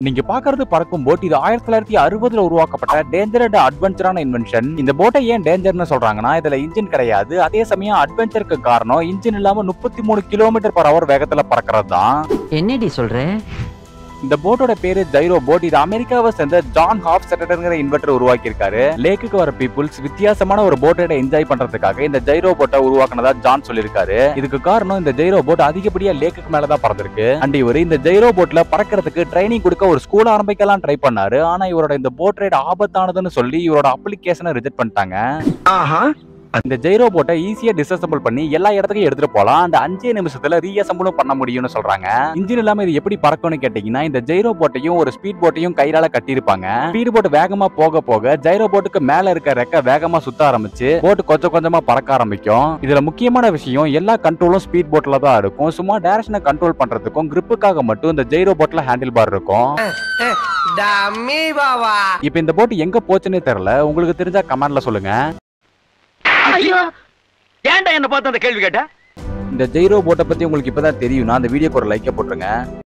நீங்க பாக்குறது பறக்கும் போட். இது 1960ல உருவாக்கப்பட்ட டேஞ்சர் அண்ட் அட்வென்ச்சரான இன்வென்ஷன். இந்த போட்டை ஏன் டேஞ்சர்னு சொல்றாங்கன்னா, இதுல இன்ஜின் கிடையாது. அதே சமயம் அட்வென்ச்சருக்கு காரணம் இன்ஜின் இல்லாம 33 km/h வேகத்துல பறக்கிறது தான். என்னடி சொல்ற? இந்த போட்டோட பேரு ஜைரோ போட். இது அமெரிக்காவை சேர்ந்த ஜான் ஹாஃப்ஸ்டெட்டர்ங்கிற இன்வென்டர் உருவாக்கி இருக்காரு. லேக்குக்கு வர பீப்புள்ஸ் வித்தியாசமான ஒரு போட்டை என்ஜாய் பண்றதுக்காக இந்த ஜைரோ போட்டை உருவாக்குனதா ஜான் சொல்லியிருக்காரு. இதுக்கு காரணம் இந்த ஜைரோ போட் அதிகப்படியா லேக்குக்கு மேலதான் பறந்திருக்கு. அண்ட் இவர் இந்த ஜைரோ போட்ல பறக்கிறதுக்கு ட்ரைனிங் கொடுக்க ஒரு ஸ்கூல் ஆரம்பிக்கலாம் ட்ரை பண்ணாரு. ஆனா இவரோட இந்த போட் ரைட் ஆபத்தானதுன்னு சொல்லி இவரோட அப்ளிகேஷனை ரிஜெக்ட் பண்ணிட்டாங்க. இந்த ஜைரோ போட்டை ஈஸியா டிஸ்அசெம்பிள் பண்ணி எல்லா இடத்துக்கும் எடுத்துட்டு போலாம். அந்த 5 நிமிஷத்துல ரீஅசெம்பிளும் பண்ண முடியும்னு சொல்றாங்க. இன்ஜின் இல்லாம இது எப்படி பறக்கும்னு கேட்டீங்கன்னா, இந்த ஜைரோ போட்டையும் ஒரு ஸ்பீட் போட்டையும் கையால கட்டியிருப்பாங்க. ஸ்பீட் போட் வேகமா போக போக ஜைரோ போட்டுக்கு மேல இருக்க ரெக்க வேகமா சுத்த ஆரம்பிச்சு போட் கொஞ்சம் கொஞ்சமா பறக்க ஆரம்பிக்கும். இதுல முக்கியமான விஷயம், எல்லா கண்ட்ரோலும் ஸ்பீட் போட்ல தான் இருக்கும். சும்மா டைரக்ஷனை கண்ட்ரோல் பண்றதுக்கும் கிரிப்புக்காக மட்டும் இந்த ஜைரோ போட்ல ஹேண்டில் பார் இருக்கும். இப்ப இந்த போட் எங்க போச்சுன்னு தெரியல. உங்களுக்கு தெரிஞ்சா கமெண்ட்ல சொல்லுங்க. ஐயோ, ஏன்டா என்ன பார்த்து அந்த கேள்வி கேட்ட? இந்த ஜைரோ போட்டை பத்தி உங்களுக்கு இப்பதான் தெரியும்னா அந்த வீடியோக்கு ஒரு லைக்கை போட்டுருங்க.